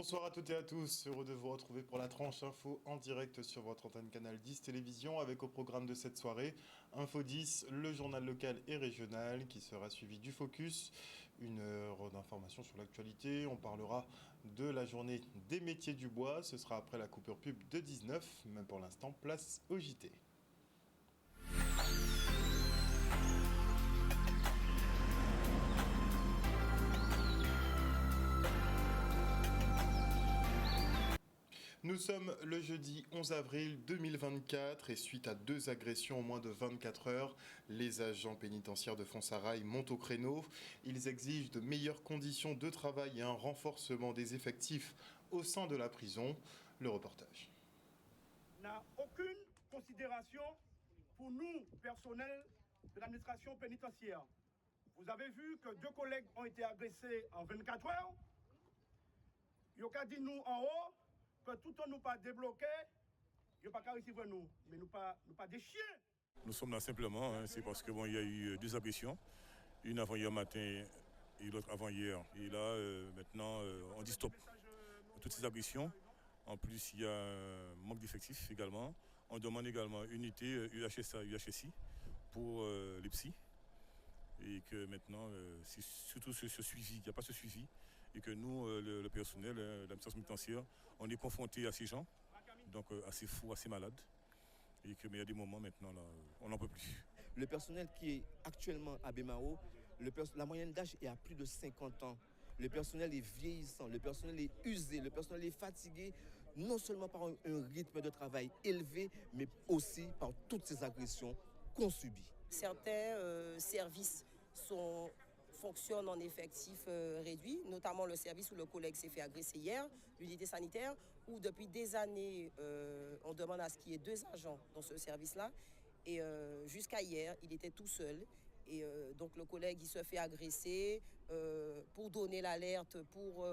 Bonsoir à toutes et à tous, heureux de vous retrouver pour la tranche info en direct sur votre antenne Canal 10 Télévision avec au programme de cette soirée Info 10, le journal local et régional qui sera suivi du Focus, une heure d'information sur l'actualité, on parlera de la journée des métiers du bois, ce sera après la coupure pub de 19, même pour l'instant place au JT. Nous sommes le jeudi 11 avril 2024 et suite à 2 agressions en moins de 24 heures, les agents pénitentiaires de Fontsarail montent au créneau. Ils exigent de meilleures conditions de travail et un renforcement des effectifs au sein de la prison. Le reportage. N'a aucune considération pour nous, personnels de l'administration pénitentiaire. Vous avez vu que 2 collègues ont été agressés en 24 heures. Il y a dit nous en haut que tout on nous pas débloqué, il n'y a pas qu'à recevoir nous, mais nous pas des chiens. Nous sommes là simplement, c'est parce que il y a eu 2 agressions, une avant hier matin et l'autre avant hier. Et là, maintenant, on dit stop à toutes ces agressions. En plus, il y a un manque d'effectifs également. On demande également une unité UHSA, UHSI pour les psys. Et que maintenant, c'est surtout ce suivi, il n'y a pas ce suivi. Et que nous, le personnel, l'administration pénitentiaire, on est confronté à ces gens, donc assez fous, assez malades. Et que, mais il y a des moments maintenant, là, on n'en peut plus. Le personnel qui est actuellement à Bemao, la moyenne d'âge est à plus de 50 ans. Le personnel est vieillissant, le personnel est usé, le personnel est fatigué, non seulement par un rythme de travail élevé, mais aussi par toutes ces agressions qu'on subit. Certains services fonctionnent en effectif réduit, notamment le service où le collègue s'est fait agresser hier, l'unité sanitaire, où depuis des années, on demande à ce qu'il y ait 2 agents dans ce service-là. Et jusqu'à hier, il était tout seul. Et donc le collègue, il se fait agresser pour donner l'alerte, pour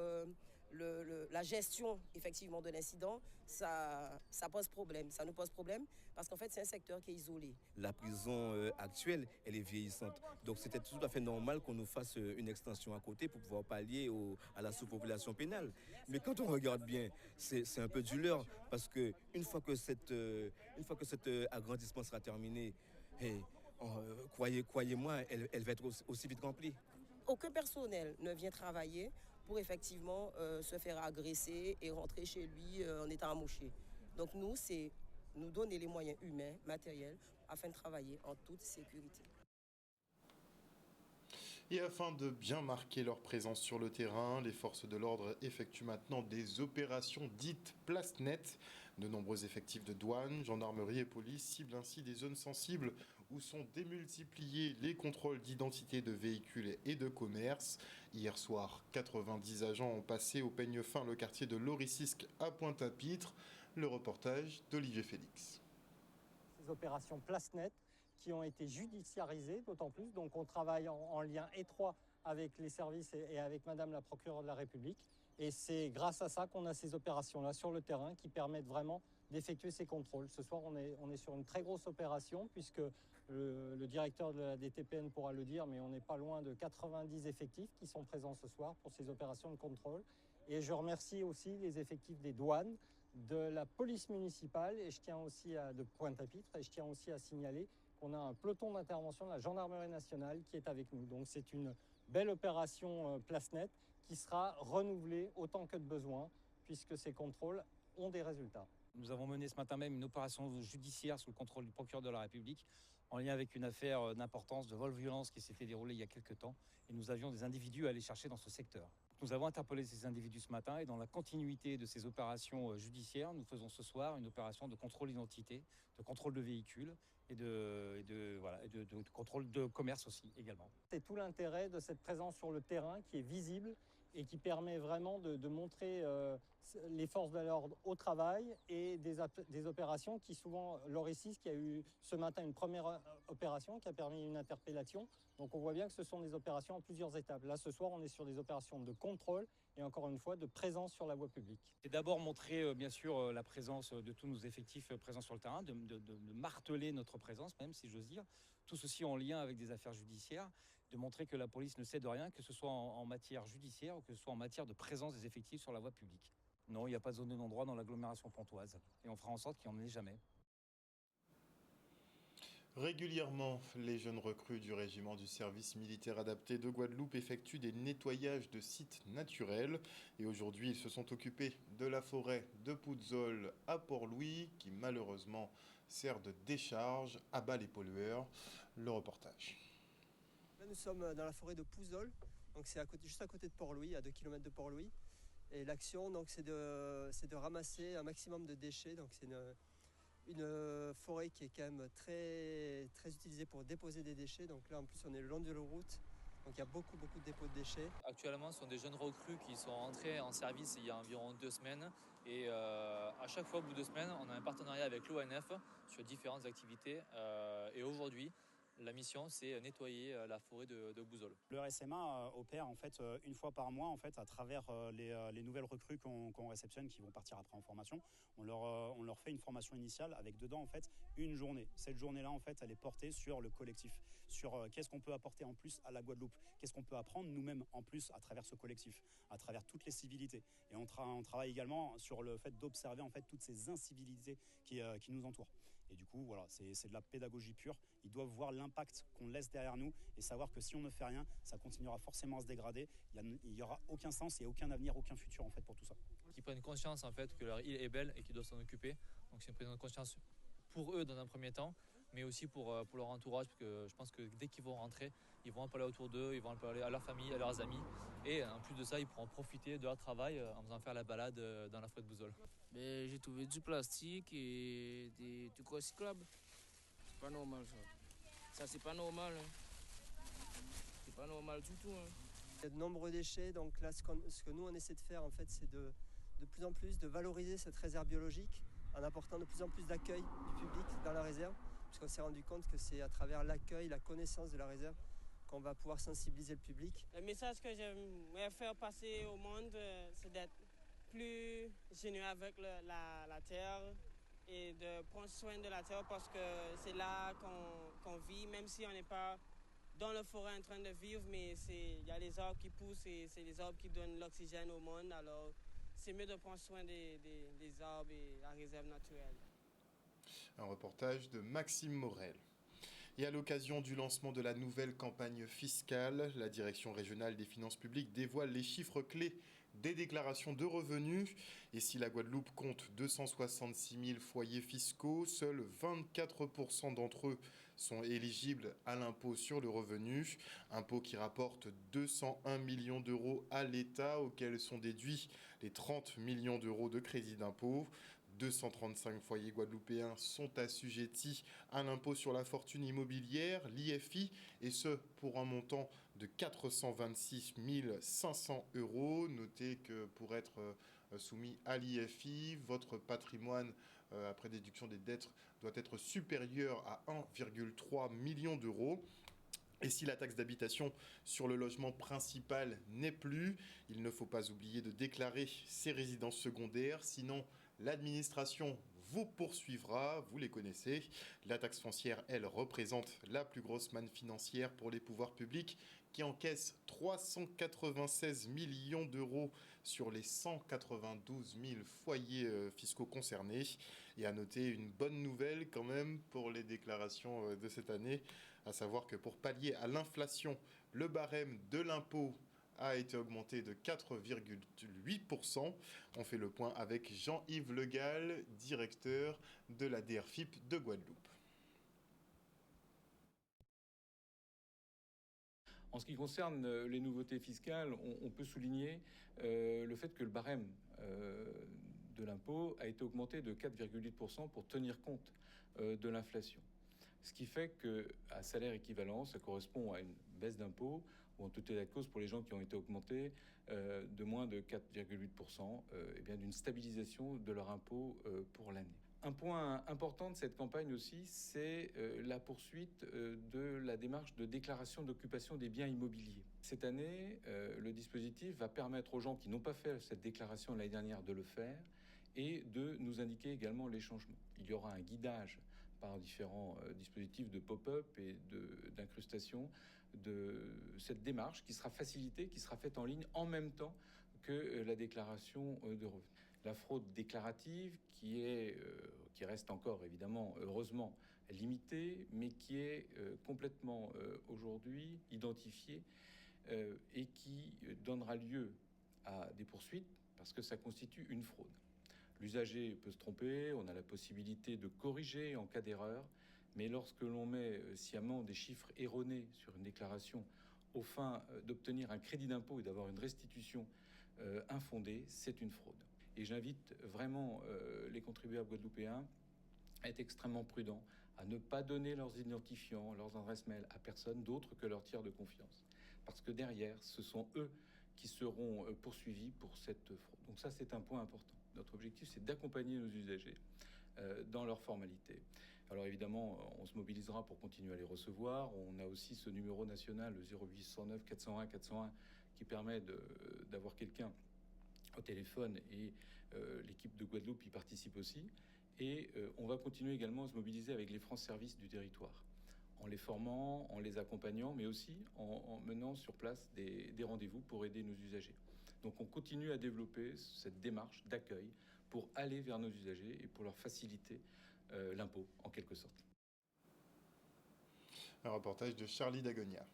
la gestion effectivement de l'incident. Ça pose problème, ça nous pose problème parce qu'en fait, c'est un secteur qui est isolé. La prison actuelle, elle est vieillissante. Donc c'était tout à fait normal qu'on nous fasse une extension à côté pour pouvoir pallier à la sous-population pénale. Mais quand on regarde bien, c'est un peu du leurre parce que une fois que cet agrandissement sera terminé, croyez-moi, elle va être aussi vite remplie. Aucun personnel ne vient travailler pour effectivement se faire agresser et rentrer chez lui en étant amoché. Donc nous, c'est nous donner les moyens humains, matériels, afin de travailler en toute sécurité. Et afin de bien marquer leur présence sur le terrain, les forces de l'ordre effectuent maintenant des opérations dites place nette. De nombreux effectifs de douane, gendarmerie et police ciblent ainsi des zones sensibles où sont démultipliés les contrôles d'identité de véhicules et de commerce. Hier soir, 90 agents ont passé au peigne fin le quartier de Loricisque à Pointe-à-Pitre. Le reportage d'Olivier Félix. Ces opérations place nette qui ont été judiciarisées d'autant plus. Donc on travaille en lien étroit avec les services et avec Madame la procureure de la République. Et c'est grâce à ça qu'on a ces opérations-là sur le terrain qui permettent vraiment d'effectuer ces contrôles. Ce soir, on est sur une très grosse opération puisque le directeur de la DTPN pourra le dire, mais on n'est pas loin de 90 effectifs qui sont présents ce soir pour ces opérations de contrôle. Et je remercie aussi les effectifs des douanes, de la police municipale et de Pointe-à-Pitre. Et je tiens aussi à signaler qu'on a un peloton d'intervention de la gendarmerie nationale qui est avec nous. Donc c'est une belle opération place nette qui sera renouvelée autant que de besoin puisque ces contrôles ont des résultats. Nous avons mené ce matin même une opération judiciaire sous le contrôle du procureur de la République en lien avec une affaire d'importance de vol-violence qui s'était déroulée il y a quelques temps. Et nous avions des individus à aller chercher dans ce secteur. Nous avons interpellé ces individus ce matin et dans la continuité de ces opérations judiciaires, nous faisons ce soir une opération de contrôle d'identité, de contrôle de véhicules et de contrôle de commerce aussi également. C'est tout l'intérêt de cette présence sur le terrain qui est visible et qui permet vraiment de montrer les forces de l'ordre au travail et des opérations qui souvent, Lauricis qui a eu ce matin une première opération qui a permis une interpellation. Donc on voit bien que ce sont des opérations en plusieurs étapes. Là ce soir on est sur des opérations de contrôle et encore une fois de présence sur la voie publique. C'est d'abord montrer bien sûr la présence de tous nos effectifs présents sur le terrain, de marteler notre présence même si j'ose dire, tout ceci en lien avec des affaires judiciaires, de montrer que la police ne cède rien, que ce soit en matière judiciaire ou que ce soit en matière de présence des effectifs sur la voie publique. Non, il n'y a pas de zone de non-droit dans l'agglomération pontoise. Et on fera en sorte qu'il n'y en ait jamais. Régulièrement, les jeunes recrues du régiment du service militaire adapté de Guadeloupe effectuent des nettoyages de sites naturels. Et aujourd'hui, ils se sont occupés de la forêt de Pouzzol à Port-Louis, qui malheureusement sert de décharge, abat les pollueurs. Le reportage. Là, nous sommes dans la forêt de Pouzzol, donc c'est juste à côté de Port-Louis, à 2 km de Port-Louis. Et l'action, donc, c'est de ramasser un maximum de déchets. Donc, c'est une forêt qui est quand même très, très utilisée pour déposer des déchets. Donc là, en plus, on est le long de la route. Donc il y a beaucoup de dépôts de déchets. Actuellement, ce sont des jeunes recrues qui sont entrés en service il y a environ 2 semaines. Et à chaque fois, au bout de 2 semaines, on a un partenariat avec l'ONF sur différentes activités. Et aujourd'hui, la mission, c'est nettoyer la forêt de Pouzzol. Le RSMA opère en fait une fois par mois en fait à travers les nouvelles recrues qu'on réceptionne qui vont partir après en formation. On leur fait une formation initiale avec dedans en fait une journée. Cette journée-là en fait, elle est portée sur le collectif, sur qu'est-ce qu'on peut apporter en plus à la Guadeloupe, qu'est-ce qu'on peut apprendre nous-mêmes en plus à travers ce collectif, à travers toutes les civilités. Et on travaille également sur le fait d'observer en fait toutes ces incivilités qui nous entourent. Et du coup, voilà, c'est de la pédagogie pure. Ils doivent voir l'impact qu'on laisse derrière nous et savoir que si on ne fait rien, ça continuera forcément à se dégrader. Il n'y aura aucun sens et aucun avenir, aucun futur en fait pour tout ça. Qui prennent conscience en fait que leur île est belle et qu'ils doivent s'en occuper. Donc c'est une prise de conscience pour eux dans un premier temps, mais aussi pour leur entourage, parce que je pense que dès qu'ils vont rentrer, ils vont en parler autour d'eux, ils vont en parler à leur famille, à leurs amis. Et en plus de ça, ils pourront profiter de leur travail en faisant faire la balade dans la forêt de Pouzzol. J'ai trouvé du plastique et du recyclable. C'est pas normal ça. Ça c'est pas normal. Hein. C'est pas normal du tout. Hein. Il y a de nombreux déchets, donc là ce que nous on essaie de faire en fait c'est de plus en plus de valoriser cette réserve biologique en apportant de plus en plus d'accueil du public dans la réserve, puisqu'on s'est rendu compte que c'est à travers l'accueil, la connaissance de la réserve qu'on va pouvoir sensibiliser le public. Le message que j'aimerais faire passer au monde, c'est d'être plus généreux avec la terre et de prendre soin de la terre parce que c'est là qu'on vit, même si on n'est pas dans la forêt en train de vivre, mais il y a les arbres qui poussent et c'est les arbres qui donnent l'oxygène au monde. Alors c'est mieux de prendre soin des arbres et la réserve naturelle. Un reportage de Maxime Morel. Et à l'occasion du lancement de la nouvelle campagne fiscale, la Direction régionale des finances publiques dévoile les chiffres clés des déclarations de revenus. Et si la Guadeloupe compte 266 000 foyers fiscaux, seuls 24% d'entre eux sont éligibles à l'impôt sur le revenu, impôt qui rapporte 201 millions d'euros à l'État, auxquels sont déduits les 30 millions d'euros de crédit d'impôt. 235 foyers guadeloupéens sont assujettis à l'impôt sur la fortune immobilière, l'IFI, et ce pour un montant de 426 500 euros. Notez que pour être soumis à l'IFI, votre patrimoine après déduction des dettes doit être supérieur à 1,3 million d'euros. Et si la taxe d'habitation sur le logement principal n'est plus, il ne faut pas oublier de déclarer ces résidences secondaires, sinon l'administration vous poursuivra, vous les connaissez. La taxe foncière, elle, représente la plus grosse manne financière pour les pouvoirs publics qui encaissent 396 millions d'euros sur les 192 000 foyers fiscaux concernés. Et à noter une bonne nouvelle quand même pour les déclarations de cette année, à savoir que pour pallier à l'inflation, le barème de l'impôt a été augmenté de 4,8%. On fait le point avec Jean-Yves Legal, directeur de la DRFIP de Guadeloupe. En ce qui concerne les nouveautés fiscales, on peut souligner le fait que le barème de l'impôt a été augmenté de 4,8% pour tenir compte de l'inflation. Ce qui fait qu'à salaire équivalent, ça correspond à une baisse d'impôt ou en tout état de cause pour les gens qui ont été augmentés de moins de 4,8%, d'une stabilisation de leur impôt pour l'année. Un point important de cette campagne aussi, c'est la poursuite de la démarche de déclaration d'occupation des biens immobiliers. Cette année, le dispositif va permettre aux gens qui n'ont pas fait cette déclaration l'année dernière de le faire et de nous indiquer également les changements. Il y aura un guidage par différents dispositifs de pop-up et d'incrustation de cette démarche qui sera facilitée, qui sera faite en ligne en même temps que la déclaration de revenus. La fraude déclarative qui reste encore évidemment heureusement limitée, mais qui est complètement aujourd'hui identifiée et qui donnera lieu à des poursuites parce que ça constitue une fraude. L'usager peut se tromper, on a la possibilité de corriger en cas d'erreur, mais lorsque l'on met sciemment des chiffres erronés sur une déclaration aux fins d'obtenir un crédit d'impôt et d'avoir une restitution infondée, c'est une fraude. Et j'invite vraiment les contribuables guadeloupéens à être extrêmement prudents, à ne pas donner leurs identifiants, leurs adresses mail à personne d'autre que leur tiers de confiance. Parce que derrière, ce sont eux qui seront poursuivis pour cette fraude. Donc ça, c'est un point important. Notre objectif, c'est d'accompagner nos usagers dans leurs formalités. Alors évidemment, on se mobilisera pour continuer à les recevoir. On a aussi ce numéro national, le 0809 401 401, qui permet d'avoir quelqu'un au téléphone et l'équipe de Guadeloupe y participe aussi. Et on va continuer également à se mobiliser avec les France Services du territoire, en les formant, en les accompagnant, mais aussi en menant sur place des rendez-vous pour aider nos usagers. Donc on continue à développer cette démarche d'accueil pour aller vers nos usagers et pour leur faciliter l'impôt, en quelque sorte. Un reportage de Charlie Dagonia.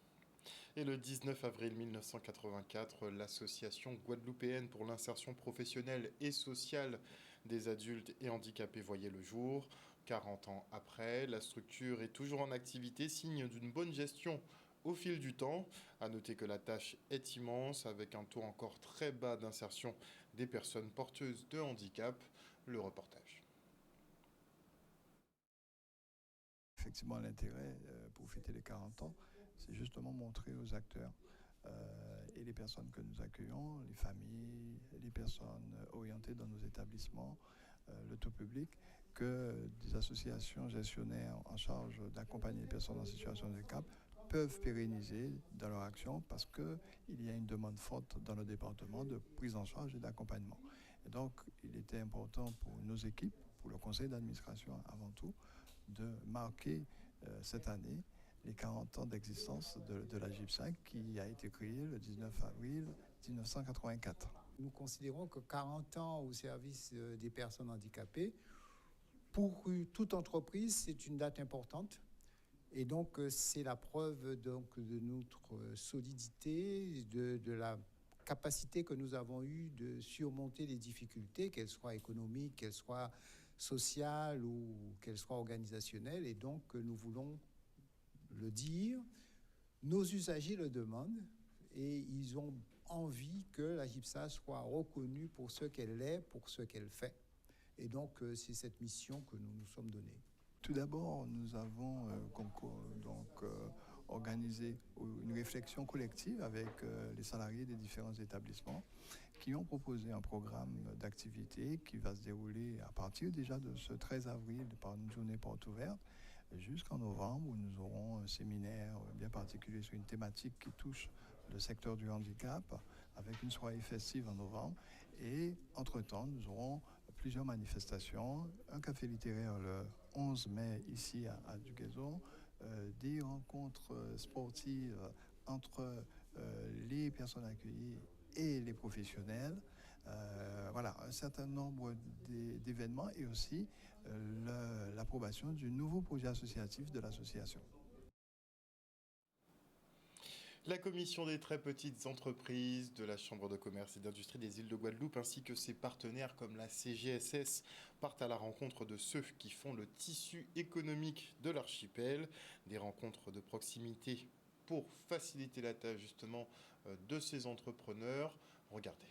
Et le 19 avril 1984, l'association guadeloupéenne pour l'insertion professionnelle et sociale des adultes et handicapés voyait le jour. 40 ans après, la structure est toujours en activité, signe d'une bonne gestion au fil du temps. À noter que la tâche est immense, avec un taux encore très bas d'insertion des personnes porteuses de handicap. Le reportage. Effectivement, l'intérêt pour fêter les 40 ans, c'est justement montrer aux acteurs et les personnes que nous accueillons, les familles, les personnes orientées dans nos établissements, le tout public, que des associations gestionnaires en charge d'accompagner les personnes en situation de handicap peuvent pérenniser dans leur action parce qu'il y a une demande forte dans le département de prise en charge et d'accompagnement. Et donc, il était important pour nos équipes, pour le conseil d'administration avant tout, de marquer cette année les 40 ans d'existence de la GIP5 qui a été créée le 19 avril 1984. Nous considérons que 40 ans au service des personnes handicapées, pour toute entreprise, c'est une date importante. Et donc, c'est la preuve donc, de notre solidité, de la capacité que nous avons eue de surmonter les difficultés, qu'elles soient économiques, qu'elles soient sociales ou qu'elles soient organisationnelles. Et donc, nous voulons le dire, nos usagers le demandent et ils ont envie que la GIPSA soit reconnue pour ce qu'elle est, pour ce qu'elle fait. Et donc, c'est cette mission que nous nous sommes donnée. Tout d'abord, nous avons organisé une réflexion collective avec les salariés des différents établissements qui ont proposé un programme d'activité qui va se dérouler à partir déjà de ce 13 avril par une journée porte ouverte jusqu'en novembre où nous aurons un séminaire bien particulier sur une thématique qui touche le secteur du handicap avec une soirée festive en novembre. Et entre-temps, nous aurons plusieurs manifestations, un café littéraire le 11 mai ici à Duguesson, des rencontres sportives entre les personnes accueillies et les professionnels. Voilà, un certain nombre d'événements et aussi l'approbation du nouveau projet associatif de l'association. La commission des très petites entreprises de la Chambre de commerce et d'industrie des îles de Guadeloupe ainsi que ses partenaires comme la CGSS partent à la rencontre de ceux qui font le tissu économique de l'archipel. Des rencontres de proximité pour faciliter la tâche justement de ces entrepreneurs. Regardez.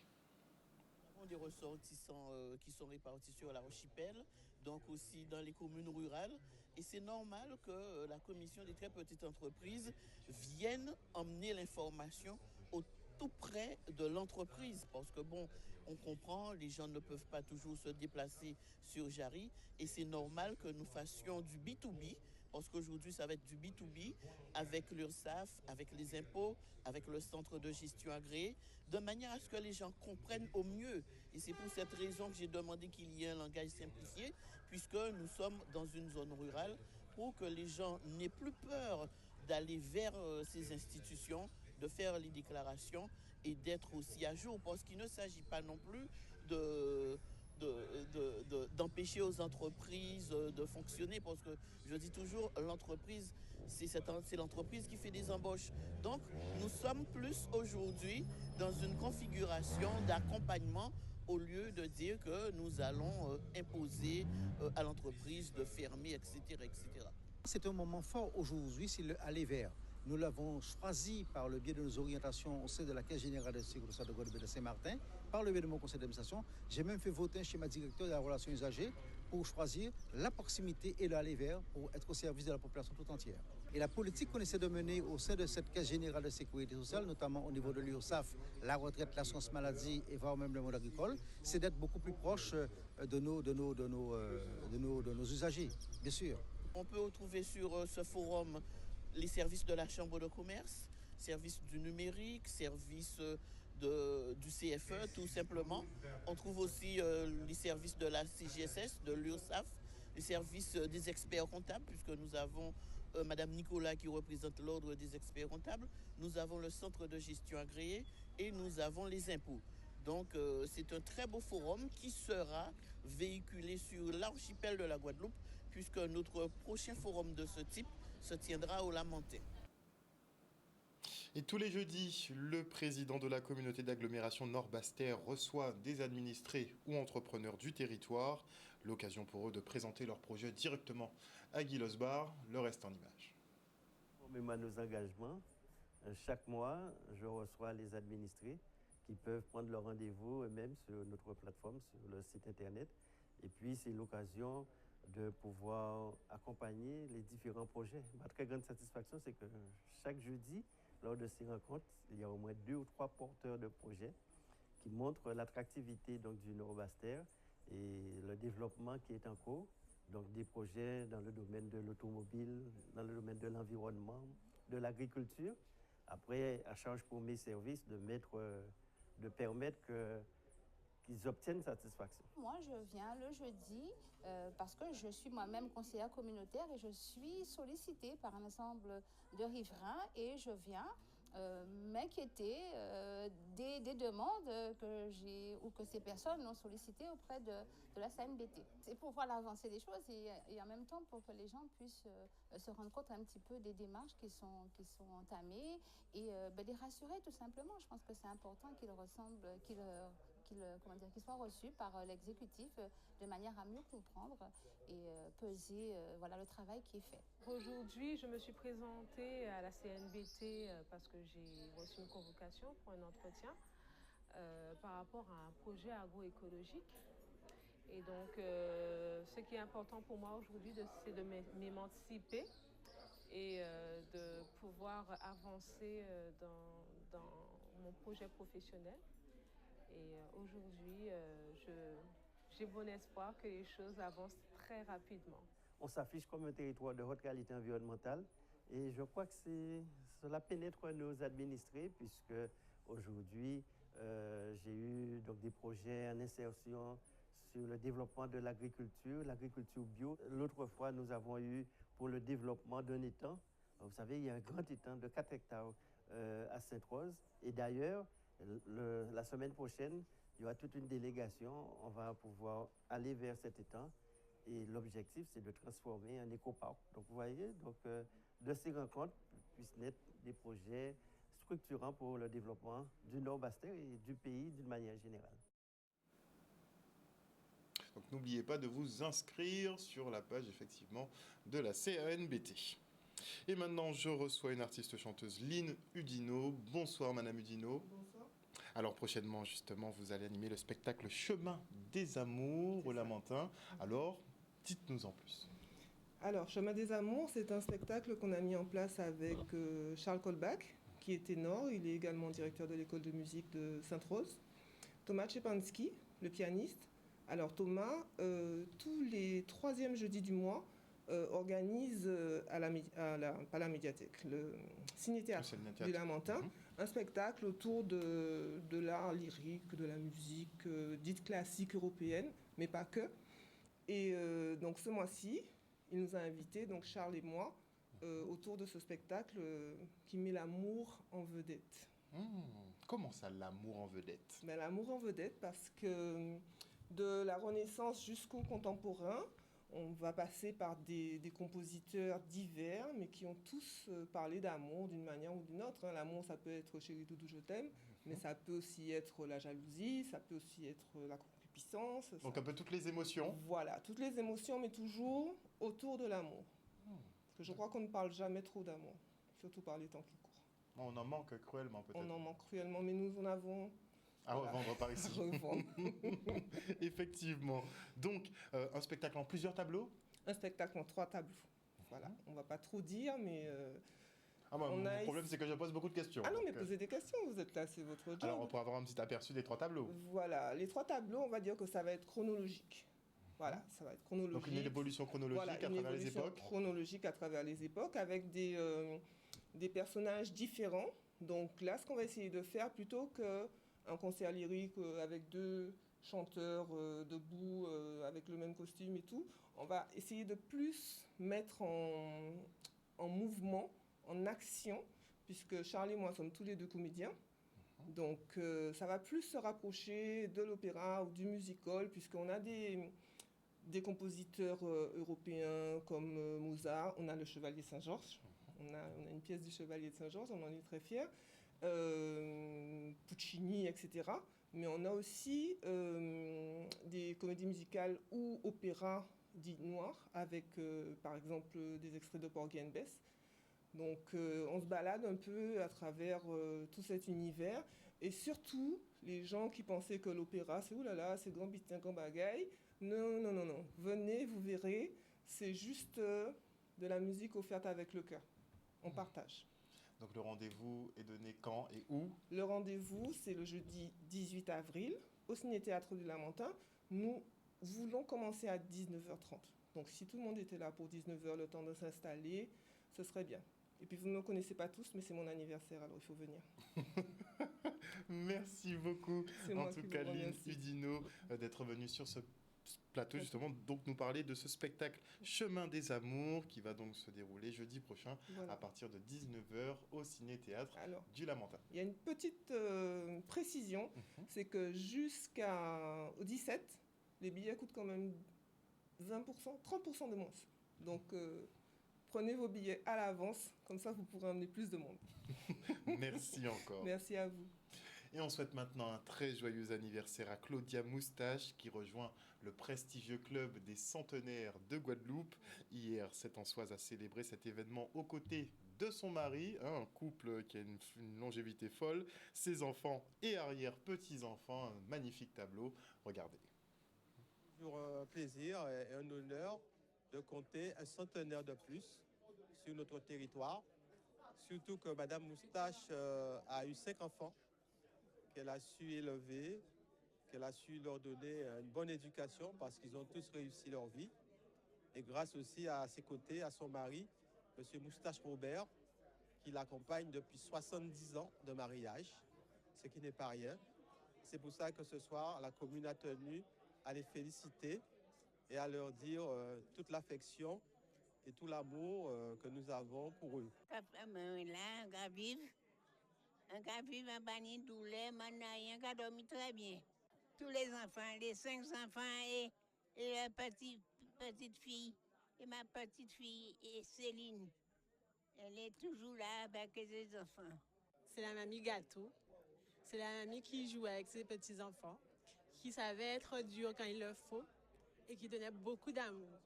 Nous avons des ressortissants qui sont répartis sur l'archipel. donc aussi dans les communes rurales. Et c'est normal que la commission des très petites entreprises vienne emmener l'information au tout près de l'entreprise. Parce que bon, on comprend, les gens ne peuvent pas toujours se déplacer sur Jarry. Et c'est normal que nous fassions du B2B. Parce qu'aujourd'hui, ça va être du B2B avec l'URSSAF, avec les impôts, avec le centre de gestion agréé, de manière à ce que les gens comprennent au mieux. Et c'est pour cette raison que j'ai demandé qu'il y ait un langage simplifié, puisque nous sommes dans une zone rurale, pour que les gens n'aient plus peur d'aller vers ces institutions, de faire les déclarations et d'être aussi à jour. Parce qu'il ne s'agit pas non plus d'empêcher aux entreprises de fonctionner, parce que je dis toujours, l'entreprise, c'est l'entreprise qui fait des embauches. Donc, nous sommes plus aujourd'hui dans une configuration d'accompagnement au lieu de dire que nous allons imposer à l'entreprise de fermer, etc., etc. C'est un moment fort aujourd'hui, c'est le aller vers. Nous l'avons choisi par le biais de nos orientations au sein de la Caisse générale de sécurité sociale de Guadeloupe et de Saint-Martin, par le biais de mon conseil d'administration. J'ai même fait voter un schéma directeur de la relation usagée pour choisir la proximité et le aller vers pour être au service de la population tout entière. Et la politique qu'on essaie de mener au sein de cette Caisse générale de sécurité sociale, notamment au niveau de l'URSSAF, la retraite, l'assurance maladie et voire même le monde agricole, c'est d'être beaucoup plus proche de nos usagers, bien sûr. On peut retrouver sur ce forum les services de la Chambre de commerce, services du numérique, services du CFE tout simplement. On trouve aussi les services de la CGSS, de l'URSSAF, les services des experts comptables, puisque nous avons Madame Nicolas qui représente l'ordre des experts comptables, nous avons le centre de gestion agréé et nous avons les impôts. Donc c'est un très beau forum qui sera véhiculé sur l'archipel de la Guadeloupe, puisque notre prochain forum de ce type se tiendra au Lamentin. Et tous les jeudis, le président de la communauté d'agglomération Nord-Basse-Terre reçoit des administrés ou entrepreneurs du territoire. L'occasion pour eux de présenter leurs projets directement à Guy Losbar. Le reste en images. Conformément à nos engagements, chaque mois, je reçois les administrés qui peuvent prendre leur rendez-vous eux-mêmes sur notre plateforme, sur le site internet. Et puis, c'est l'occasion de pouvoir accompagner les différents projets. Ma très grande satisfaction, c'est que chaque jeudi, lors de ces rencontres, il y a au moins 2 ou 3 porteurs de projets qui montrent l'attractivité donc, du Nord-Basse-Terre et le développement qui est en cours. Donc des projets dans le domaine de l'automobile, dans le domaine de l'environnement, de l'agriculture. Après, à charge pour mes services de permettre qu'ils obtiennent satisfaction. Moi, je viens le jeudi parce que je suis moi-même conseillère communautaire et je suis sollicitée par un ensemble de riverains et je viens m'inquiéter des demandes que j'ai ou que ces personnes ont sollicitées auprès de la CNBT. C'est pour voir l'avancée des choses et en même temps pour que les gens puissent se rendre compte un petit peu des démarches qui sont entamées et les rassurer tout simplement. Je pense que c'est important qu'ils soient reçus par l'exécutif de manière à mieux comprendre et peser le travail qui est fait. Aujourd'hui, je me suis présentée à la CNBT parce que j'ai reçu une convocation pour un entretien par rapport à un projet agroécologique. Et donc, ce qui est important pour moi aujourd'hui, c'est de m'émanciper et de pouvoir avancer dans mon projet professionnel. Et aujourd'hui, j'ai bon espoir que les choses avancent très rapidement. On s'affiche comme un territoire de haute qualité environnementale et je crois que cela pénètre nos administrés puisque aujourd'hui, j'ai eu donc, des projets en insertion sur le développement de l'agriculture bio. L'autre fois, nous avons eu pour le développement d'un étang. Vous savez, il y a un grand étang de 4 hectares à Sainte-Rose. Et d'ailleurs, la semaine prochaine, il y aura toute une délégation. On va pouvoir aller vers cet étang. Et l'objectif, c'est de transformer un éco-parc. Donc, vous voyez, de ces rencontres puissent naître des projets structurants pour le développement du Nord-Basse-Terre et du pays d'une manière générale. Donc, n'oubliez pas de vous inscrire sur la page, effectivement, de la CNBT. Et maintenant, je reçois une artiste chanteuse, Lynn Udino. Bonsoir, Madame Udino. Bonsoir. Alors, prochainement, justement, vous allez animer le spectacle Chemin des Amours au Lamentin. Alors, Dites-nous en plus. Alors, Chemin des Amours, c'est un spectacle qu'on a mis en place avec Charles Colbach, qui est ténor. Il est également directeur de l'école de musique de Sainte-Rose. Thomas Czepanski, le pianiste. Alors, Thomas, tous les 3e jeudis du mois, organise pas la médiathèque, le ciné-théâtre du Lamentin, un spectacle autour de l'art lyrique, de la musique dite classique européenne, mais pas que. Et donc ce mois-ci, il nous a invités, donc Charles et moi, autour de ce spectacle qui met l'amour en vedette. Comment ça, l'amour en vedette? L'amour en vedette parce que de la Renaissance jusqu'au contemporain, on va passer par des compositeurs divers, mais qui ont tous parlé d'amour d'une manière ou d'une autre. L'amour, ça peut être Chérie Doudou, je t'aime, mais ça peut aussi être la jalousie, ça peut aussi être la concupiscence. Donc un peu toutes les émotions. Voilà, toutes les émotions, mais toujours autour de l'amour. Parce que je crois qu'on ne parle jamais trop d'amour, surtout par les temps qui courent. On en manque cruellement peut-être. On en manque cruellement, mais nous en avons... À revendre par ici. À revendre. Effectivement. Donc, un spectacle en plusieurs tableaux? Un spectacle en 3 tableaux. Voilà. On ne va pas trop dire, mais... mon problème, c'est que je pose beaucoup de questions. Ah non, mais posez des questions, vous êtes là, c'est votre job. Alors, on pourra avoir un petit aperçu des 3 tableaux. Voilà. Les 3 tableaux, on va dire que ça va être chronologique. Voilà, ça va être chronologique. Donc, une évolution chronologique à travers les époques. Chronologique à travers les époques, avec des personnages différents. Donc là, ce qu'on va essayer de faire, plutôt que un concert lyrique avec 2 chanteurs debout, avec le même costume et tout, on va essayer de plus mettre en mouvement, en action, puisque Charles et moi sommes tous les 2 comédiens. Donc ça va plus se rapprocher de l'opéra ou du musical, puisqu'on a des compositeurs européens comme Mozart, on a le Chevalier Saint-Georges, on a une pièce du Chevalier de Saint-Georges, on en est très fiers. Puccini, etc. Mais on a aussi des comédies musicales ou opéras dits noirs, avec par exemple des extraits de Porgy and Bess. Donc on se balade un peu à travers tout cet univers. Et surtout, les gens qui pensaient que l'opéra, c'est oulala, c'est grand bitin, grand bagaille. Non, non, non, non. Venez, vous verrez, c'est juste de la musique offerte avec le cœur. On partage. Donc le rendez-vous est donné quand et où? Le rendez-vous, c'est le jeudi 18 avril au Ciné-Théâtre du Lamentin. Nous voulons commencer à 19h30. Donc si tout le monde était là pour 19h, le temps de s'installer, ce serait bien. Et puis vous ne me connaissez pas tous, mais c'est mon anniversaire, alors il faut venir. Merci beaucoup, en tout cas Lynn Udino, d'être venue sur ce plateau justement, donc nous parler de ce spectacle Chemin des Amours qui va donc se dérouler jeudi prochain à partir de 19h au Ciné-Théâtre du Lamentin. Il y a une petite précision, c'est que jusqu'au 17, les billets coûtent quand même 20%, 30% de moins. Donc prenez vos billets à l'avance, comme ça vous pourrez emmener plus de monde. Merci encore. Merci à vous. Et on souhaite maintenant un très joyeux anniversaire à Claudia Moustache qui rejoint le prestigieux club des centenaires de Guadeloupe. Hier, cette Ansoise a célébré cet événement aux côtés de son mari, un couple qui a une longévité folle, ses enfants et arrière-petits-enfants, un magnifique tableau. Regardez. Toujours un plaisir et un honneur de compter un centenaire de plus sur notre territoire. Surtout que Madame Moustache a eu 5 enfants qu'elle a su élever, qu'elle a su leur donner une bonne éducation parce qu'ils ont tous réussi leur vie. Et grâce aussi à ses côtés, à son mari, M. Moustache Robert, qui l'accompagne depuis 70 ans de mariage, ce qui n'est pas rien. C'est pour ça que ce soir, la commune a tenu à les féliciter et à leur dire toute l'affection et tout l'amour que nous avons pour eux. Un gars vivre en banni douleur, un gars dormi très bien. Tous les enfants, les 5 enfants et la petite fille, et ma petite fille, et Céline. Elle est toujours là avec ses enfants. C'est la mamie gâteau. C'est la mamie qui joue avec ses petits-enfants, qui savait être dure quand il le faut et qui donnait beaucoup d'amour.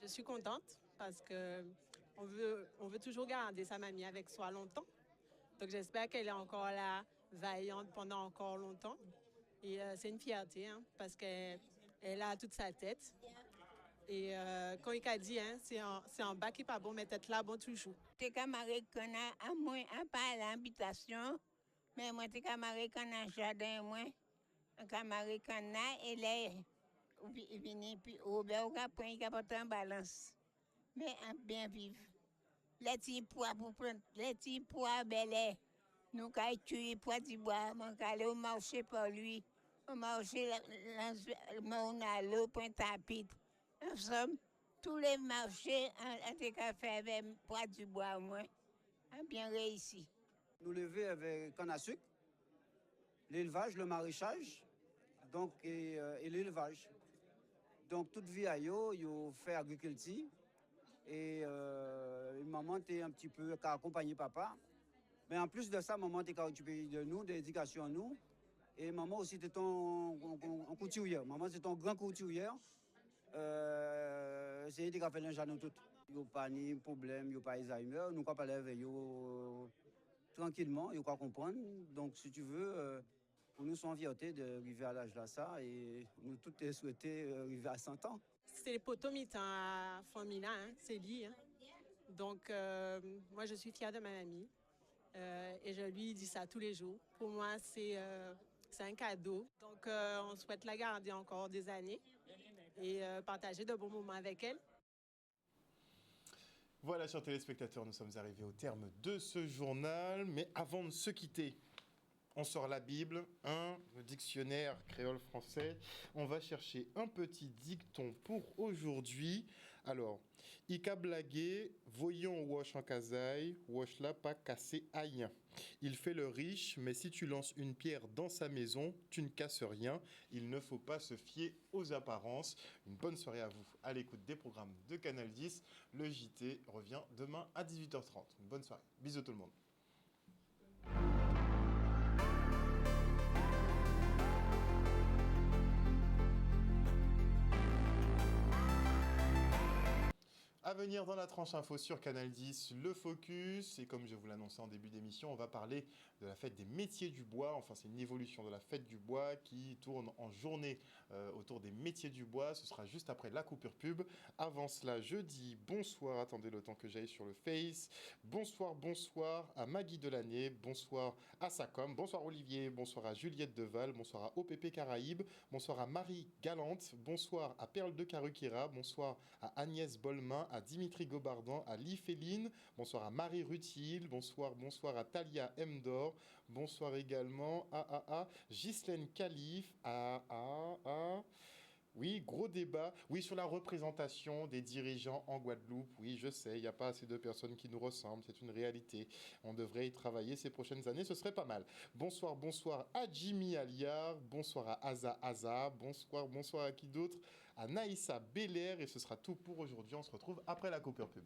Je suis contente parce qu'on veut toujours garder sa mamie avec soi longtemps. Donc j'espère qu'elle est encore là, vaillante pendant encore longtemps. Et c'est une fierté, parce qu'elle a toute sa tête. Et quand il a dit, hein, c'est en bas qui n'est pas bon, mais tête là, bon toujours. T'es camarade qu'on a à moins à pas l'habitation, mais moi t'es camarade qu'on a jardin moins, un camarade qu'on a et là il vient puis Robert qui prend il porte en balance, mais à bien vivre. Les petits pois pour prendre, les petits pois belé, nous quand tuer pois du bois, mon aller au marché pour lui, au marché on a l'eau Pointe-à-Pitre. En somme, tous les marchés ont été faits avec pois du bois, moins, ont bien réussi. Nous lever avec canne à sucre, l'élevage, le maraîchage, donc, et l'élevage. Donc, toute vie à yo fait agriculture. Et maman était un petit peu accompagné papa. Mais en plus de ça, maman était occupée de nous, de l'éducation à nous. Et maman aussi était en couturière. Maman c'était un grand couturière. C'est elle qui a fait linge à nous toutes. Il n'y a pas de problème, il n'y a pas Alzheimer. Nous ne parler avec eux tranquillement, ils ne comprendre. Donc, si tu veux, nous sommes fiertés d'arriver à l'âge là, ça. Et nous tous souhaité arriver à 100 ans. C'est les poteaux mitants à famille, hein, c'est lui. Hein. Donc, moi, je suis fière de ma mamie. Et je lui dis ça tous les jours. Pour moi, c'est un cadeau. Donc, on souhaite la garder encore des années et partager de bons moments avec elle. Voilà, chers téléspectateurs, nous sommes arrivés au terme de ce journal. Mais avant de se quitter, on sort la Bible, le dictionnaire créole-français. On va chercher un petit dicton pour aujourd'hui. Alors, Ika blagué, voyons wash en kazaï, wash là pas cassé aïe. Il fait le riche, mais si tu lances une pierre dans sa maison, tu ne casses rien. Il ne faut pas se fier aux apparences. Une bonne soirée à vous à l'écoute des programmes de Canal 10. Le JT revient demain à 18h30. Une bonne soirée. Bisous tout le monde. À venir dans la tranche info sur Canal 10, le focus, et comme je vous l'annonçais en début d'émission, on va parler de la fête des métiers du bois. Enfin, c'est une évolution de la fête du bois qui tourne en journée autour des métiers du bois. Ce sera juste après la coupure pub. Avant cela, je dis bonsoir, attendez le temps que j'aille sur le Face. Bonsoir à Maggie Delannay, bonsoir à Sacom, bonsoir Olivier, bonsoir à Juliette Deval, bonsoir à OPP Caraïbes, bonsoir à Marie Galante, bonsoir à Perle de Carukira, bonsoir à Agnès Bolmin, à Dimitri Gobardan, à Lifeline, bonsoir à Marie Rutil, bonsoir à Talia Mdor, bonsoir également à Ghislaine Calif, oui, gros débat, oui, sur la représentation des dirigeants en Guadeloupe. Oui, je sais, il n'y a pas assez de personnes qui nous ressemblent, c'est une réalité. On devrait y travailler ces prochaines années, ce serait pas mal. Bonsoir à Jimmy Aliar, bonsoir à Aza, bonsoir à qui d'autre? À Naïssa Belair, et ce sera tout pour aujourd'hui. On se retrouve après la coupure pub.